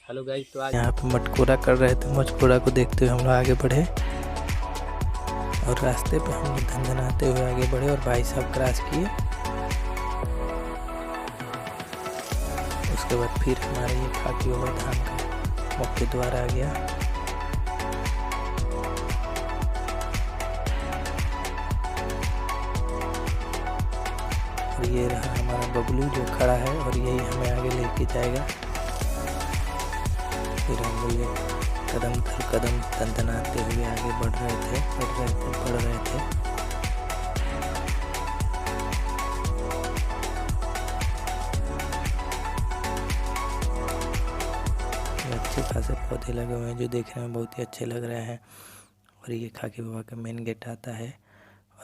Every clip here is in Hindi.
हेलो गाइस, तो आज यहाँ पे मटकोरा कर रहे थे। मटकोरा को देखते हुए हम लोग आगे बढ़े और रास्ते पे हम लोग धंधनाते हुए आगे बढ़े और भाई साहब क्रॉस किए। उसके बाद फिर हमारे ये खाकी बाबा धाम का मुख्य द्वार आ गया। और ये रहा हमारा बबलू जो खड़ा है और यही हमें आगे लेके जाएगा। फिर हम लोग ये कदम दर कदम दंदनाते हुए आगे बढ़ रहे थे। अच्छे खासे पौधे लगे हुए हैं जो देखने में बहुत ही अच्छे लग रहे हैं। और ये खाकी बाबा का मेन गेट आता है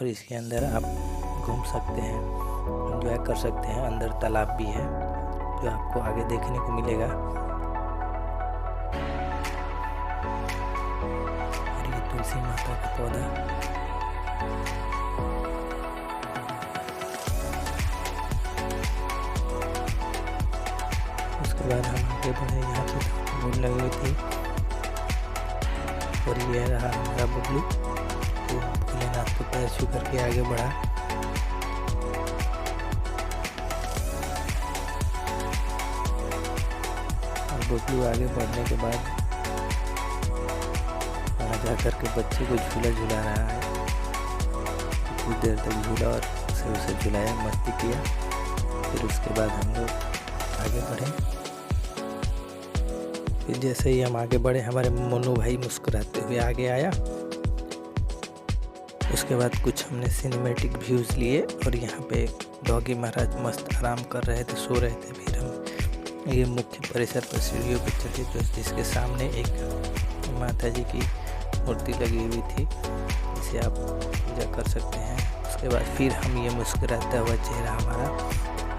और इसके अंदर आप घूम सकते हैं, एंजॉय कर सकते हैं। अंदर तालाब भी है जो आपको आगे देखने को मिलेगा। और ये तुलसी माता का पौधा। उसके बाद हम आगे बढ़े, यहाँ पे बोर्ड लगी हुई थी और ये रहा हमारा बबलू जो भोलेनाथ को पैर छू करके आगे बढ़ा। और बबलू आगे बढ़ने के बाद वहाँ जा कर के बच्चे को झूला झूला रहा है। कुछ देर तक झूला और उसे झुलाया, मस्ती किया। फिर उसके बाद हम लोग आगे बढ़े। फिर जैसे ही हम आगे बढ़े, हमारे मोनू भाई मुस्कुराते हुए आगे आया। उसके बाद कुछ हमने सिनेमैटिक व्यूज़ लिए और यहाँ पे डॉगी महाराज मस्त आराम कर रहे थे, सो रहे थे। फिर हम ये मुख्य परिसर पर सीढ़ियों पर चढ़े जो जिसके सामने एक माता जी की मूर्ति लगी हुई थी, जिसे आप पूजा कर सकते हैं। उसके बाद फिर हम ये मुस्कुराता हुआ चेहरा हमारा,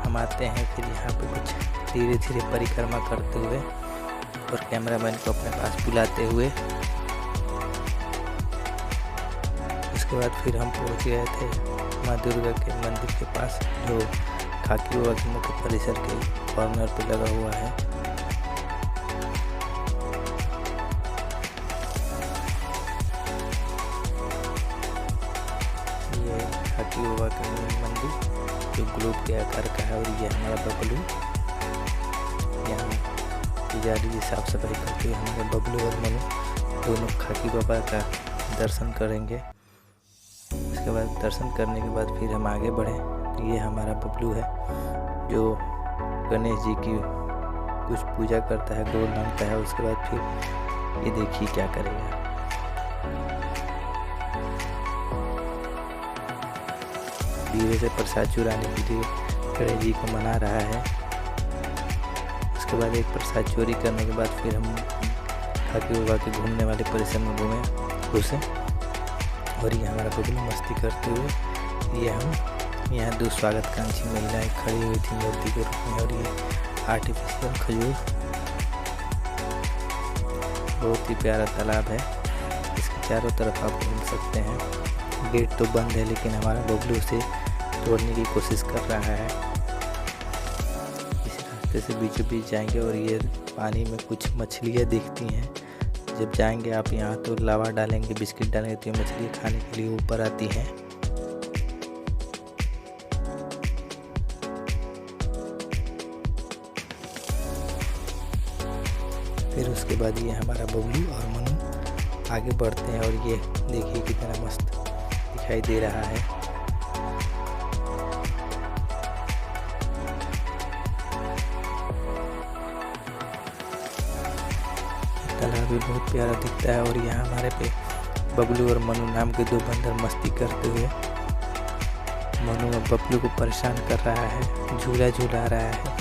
हम आते हैं फिर यहाँ पे कुछ धीरे धीरे परिक्रमा करते हुए और कैमरामैन को अपने पास बुलाते हुए। उसके बाद फिर हम पहुँच गए थे माँ दुर्गा के मंदिर के पास जो खाकी बाबा के मुख्य परिसर के कॉर्नर पे लगा हुआ है। ये खाकी बाबा का मंदिर जो ग्लोब के आकार का है। और ये हमारा बबलू, यहाँ पुजारी जी साफ सफाई करते हुए हमारे बबलू और मनु दोनों खाकी बाबा का दर्शन करेंगे। उसके बाद दर्शन करने के बाद फिर हम आगे बढ़े। तो ये हमारा बबलू है जो गणेश जी की कुछ पूजा करता है, गोल मांगता है। उसके बाद फिर ये देखिए क्या करेगा। धीरे से प्रसाद चुराने के लिए गणेश जी को मना रहा है। उसके बाद एक प्रसाद चोरी करने के बाद फिर हम खाकी बाबा के घूमने वाले परिसर में घुसे। और ये हमारा बबलू मस्ती करते हुए, ये हम यहाँ दो स्वागतकांक्षी महिलाएं खड़ी हुई थी मूर्ति के रूप में। और ये आर्टिफिशियल खजूर, बहुत ही प्यारा तालाब है। इसके चारों तरफ आप घूम सकते हैं। गेट तो बंद है लेकिन हमारा बबलू उसे तोड़ने की कोशिश कर रहा है। इस रास्ते से बीचों बीच जाएंगे और ये पानी में कुछ मछलियाँ दिखती हैं। जब जाएंगे आप यहाँ तो लावा डालेंगे, बिस्किट डालेंगे तो ये मछली खाने के लिए ऊपर आती हैं। फिर उसके बाद ये हमारा बबलू और मनु आगे बढ़ते हैं और ये देखिए कितना मस्त दिखाई दे रहा है। तालाब भी बहुत प्यारा दिखता है। और यहाँ हमारे पे बबलू और मनु नाम के दो बंदर मस्ती करते हुए मनु और बबलू को परेशान कर रहा है, झूला झूला रहा है।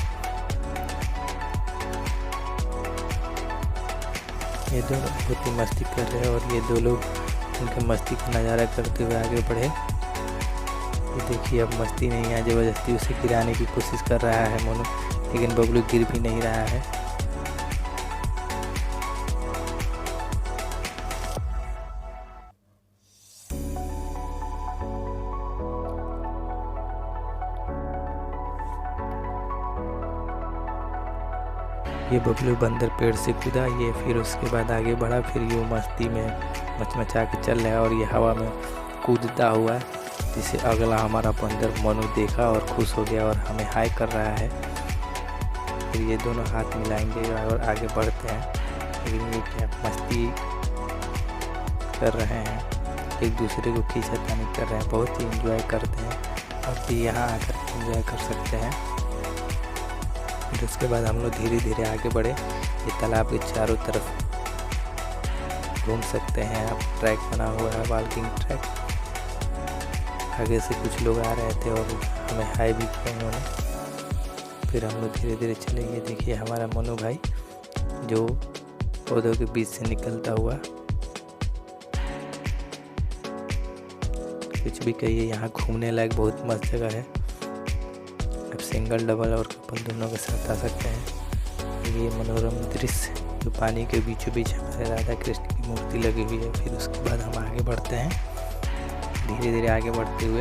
ये दोनों बहुत ही मस्ती कर रहे हैं और ये दो लोग उनके मस्ती का नज़ारा करते हुए आगे बढ़े। ये देखिए अब मस्ती नहीं है, ज़बरदस्ती उसे गिराने की कोशिश कर रहा है मनु, लेकिन बबलू गिर भी नहीं रहा है। ये बबलू बंदर पेड़ से कूदा, ये फिर उसके बाद आगे बढ़ा, फिर ये मस्ती में मचमचा के चल रहा है और ये हवा में कूदता हुआ, जिसे अगला हमारा बंदर मनु देखा और खुश हो गया और हमें हाय कर रहा है। फिर ये दोनों हाथ मिलाएंगे और आगे बढ़ते हैं। लेकिन ये क्या मस्ती कर रहे हैं, एक दूसरे को खींचातानी कर रहे हैं, बहुत ही एंजॉय करते हैं। अब भी यहाँ आकर एंजॉय कर सकते हैं। फिर उसके बाद हम लोग धीरे धीरे आगे बढ़े। ये तालाब के चारों तरफ घूम सकते हैं आप, ट्रैक बना हुआ है, वॉकिंग ट्रैक। आगे से कुछ लोग आ रहे थे और हमें हाय भी किया उन्होंने। फिर हम लोग धीरे धीरे चले गए। देखिए हमारा मनु भाई जो पौधों के बीच से निकलता हुआ। कुछ भी कहिए, यहाँ घूमने लायक बहुत मस्त जगह है। आप सिंगल डबल और कपल दोनों के साथ आ सकते हैं। ये मनोरम दृश्य जो पानी के बीचों बीच हमारे राधा कृष्ण की मूर्ति लगी हुई है। फिर उसके बाद हम आगे बढ़ते हैं, धीरे धीरे आगे बढ़ते हुए।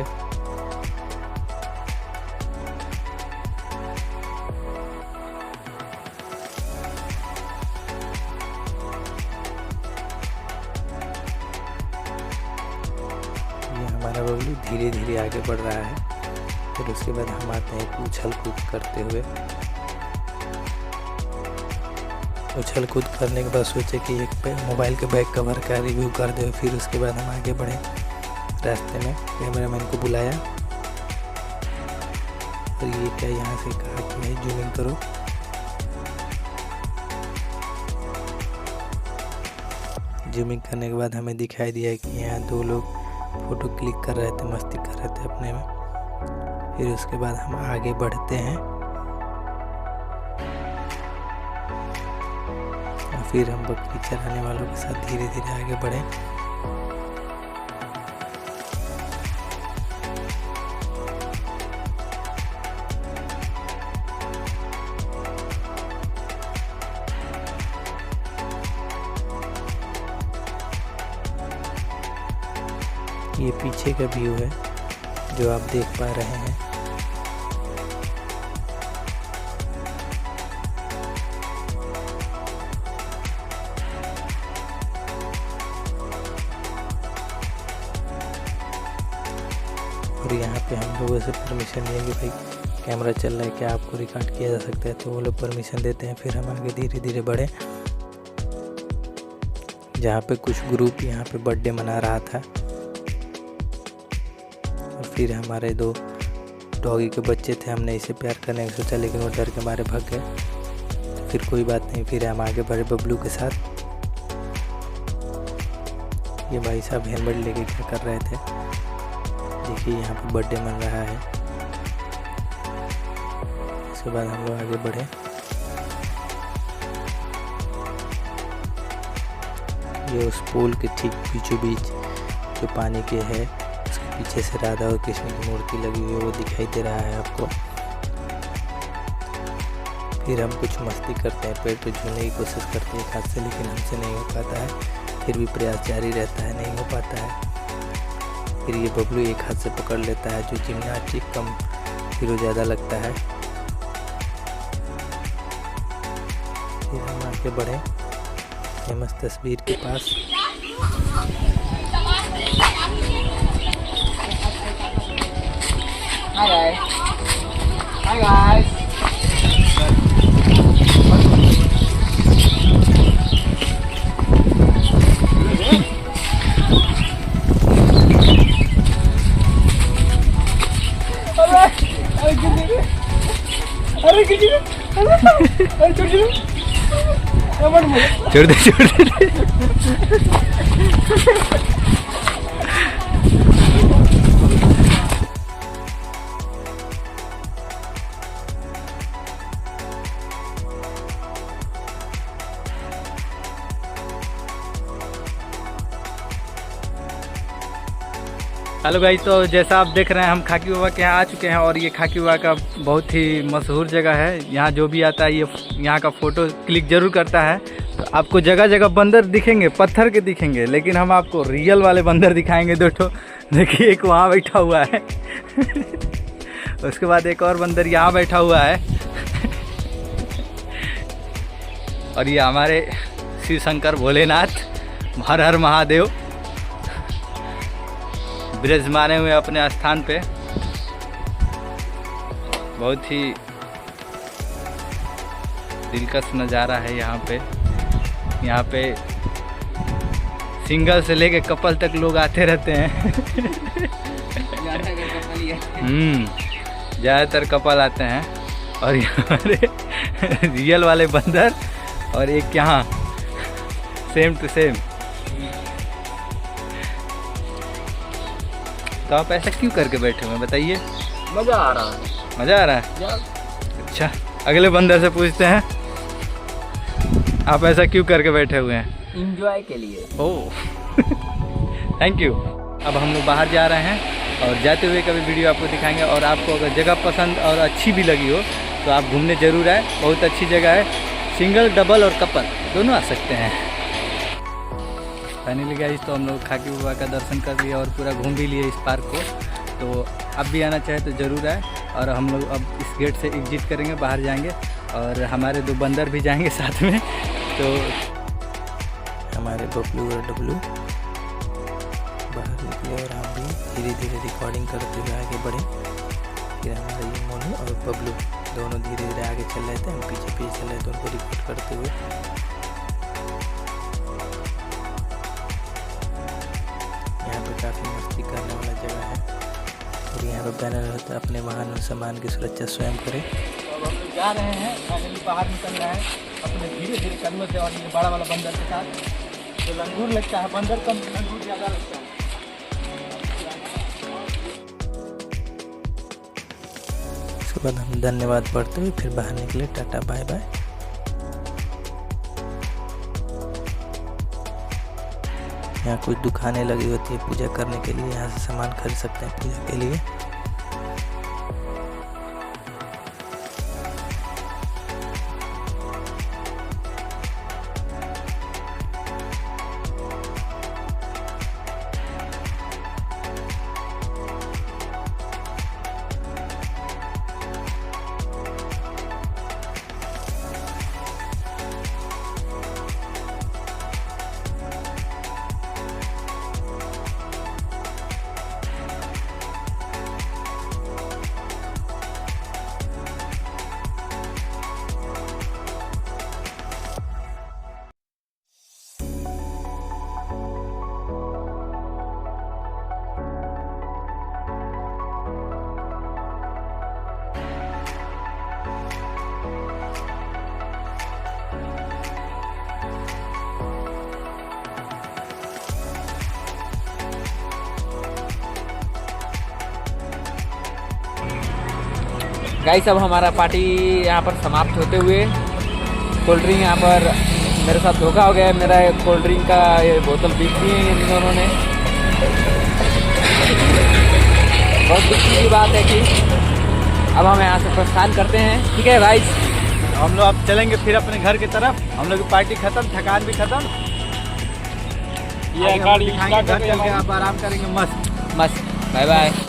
ये हमारा बबलू धीरे धीरे आगे बढ़ रहा है। फिर उसके बाद हम आते हैं उछल कूद करते हुए। उछल कूद करने के बाद सोचे कि एक मोबाइल के बैक कवर का रिव्यू कर दे। फिर उसके बाद हम आगे बढ़े। रास्ते में कैमरामैन को बुलाया और ये क्या यहाँ से कहा कि नहीं जूमिंग करो। जूमिंग करने के बाद हमें दिखाई दिया कि यहाँ दो लोग फोटो क्लिक कर रहे थे, मस्ती कर रहे थे अपने में। फिर उसके बाद हम आगे बढ़ते हैं और फिर हम बकरी चराने वालों के साथ धीरे धीरे आगे बढ़े। ये पीछे का व्यू है जो आप देख पा रहे हैं। और यहाँ पे हम लोगों से परमिशन लेंगे, भाई कैमरा चल रहा है, क्या आपको रिकॉर्ड किया जा सकता है? तो वो लोग परमिशन देते हैं। फिर हम आगे धीरे धीरे बढ़े, जहाँ पे कुछ ग्रुप यहाँ पे बर्थडे मना रहा था। और फिर हमारे दो डॉगी के बच्चे थे, हमने इसे प्यार करने का सोचा लेकिन वो डर के मारे भाग गए। फिर कोई बात नहीं, फिर हम आगे बढ़े बबलू के साथ। ये भाई साहब हेलमेट लेके क्या कर रहे थे? देखिए यहाँ पे बर्थडे मन रहा है। उसके बाद हम लोग आगे बढ़े। ये उस पोल के ठीक बीचों बीच जो पानी के है, उसके पीछे से राधा और कृष्ण की मूर्ति लगी हुई है, वो दिखाई दे रहा है आपको। फिर हम कुछ मस्ती करते हैं, पेड़ पे झूलने की कोशिश करते हैं हाथ से, लेकिन हमसे नहीं हो पाता है। फिर भी प्रयास जारी रहता है, नहीं हो पाता है। फिर ये बबलू एक हाथ से पकड़ लेता है, जो जिम्नास्टिक कम हीरो ज़्यादा लगता है। फिर हम आगे बढ़े फेमस तस्वीर के पास। Hi guys. अरे छोड़ दे। हेलो गाइस, तो जैसा आप देख रहे हैं हम खाकी बाबा के यहाँ आ चुके हैं और ये खाकी बाबा का बहुत ही मशहूर जगह है। यहाँ जो भी आता है ये यहाँ का फ़ोटो क्लिक ज़रूर करता है। तो आपको जगह जगह बंदर दिखेंगे, पत्थर के दिखेंगे, लेकिन हम आपको रियल वाले बंदर दिखाएंगे। दो ठो देखिए, एक वहाँ बैठा हुआ है उसके बाद एक और बंदर यहाँ बैठा हुआ है और ये हमारे शिव शंकर भोलेनाथ, हर हर महादेव, विराजमान हुए अपने स्थान पे। बहुत ही दिलकश नज़ारा है यहाँ पे। यहाँ पे सिंगल से लेके कपल तक लोग आते रहते हैं। ज़्यादातर कपल आते हैं। और हमारे रियल वाले बंदर और एक यहाँ सेम टू सेम। तो आप ऐसा क्यों करके बैठे हुए हैं बताइए? मजा आ रहा है। मज़ा आ रहा है? अच्छा, अगले बंदर से पूछते हैं, आप ऐसा क्यों करके बैठे हुए हैं? एंजॉय के लिए। Oh thank you. अब हम लोग बाहर जा रहे हैं और जाते हुए कभी वीडियो आपको दिखाएंगे। और आपको अगर जगह पसंद और अच्छी भी लगी हो तो आप घूमने ज़रूर आए। बहुत अच्छी जगह है, सिंगल, डबल और कपल दोनों आ सकते हैं। फाइनली गाइस, तो हम लोग खाकी बाबा का दर्शन कर लिए और पूरा घूम भी लिए इस पार्क को। तो आप भी आना चाहे तो ज़रूर आए। और हम लोग अब इस गेट से एग्जिट करेंगे, बाहर जाएंगे और हमारे 2 बंदर भी जाएंगे साथ में। तो हमारे बबलू और डब्लू बाहर निकले और हम भी धीरे धीरे रिकॉर्डिंग करते हुए आगे बढ़े। फिर हमारे ये मोनू और बबलू दोनों धीरे धीरे आगे चल रहे थे, हम पीछे पीछे चल रहे थे उनको रिकॉर्ड करते हुए। यहाँ पे काफ़ी मस्ती करने वाला जगह है। और यहाँ पे बैनर होता है, अपने वाहन और सामान की सुरक्षा स्वयं करें। अब हम लोग जा रहे हैं, फाइनली बाहर निकल रहे हैं अपने धीरे धीरे कदमों से। और ये बड़ा वाला बंदर के साथ जो लंगूर लगता है, बंदर कम लंगूर ज़्यादा लगता है। उसके बाद हम धन्यवाद पढ़ते हुए फिर बाहर निकले। टाटा बाय बाय। यहाँ कुछ दुकानें लगी होती है पूजा करने के लिए, यहाँ से सामान खरीद सकते हैं पूजा के लिए। गाइस, अब हमारा पार्टी यहाँ पर समाप्त होते हुए, कोल्ड ड्रिंक यहाँ पर मेरे साथ धोखा हो गया है। मेरा कोल्ड ड्रिंक का ये बोतल पीस दी है इन दोनों ने। बहुत दुखी की बात है कि अब हम यहाँ से प्रस्थान करते हैं। ठीक है गाइस, हम लोग अब चलेंगे फिर अपने घर की तरफ। हम लोग की पार्टी खत्म, थकान भी खत्म। ये गाड़ी दिखाएंगे, घर चल के आप आराम करेंगे मस्त। Bye bye.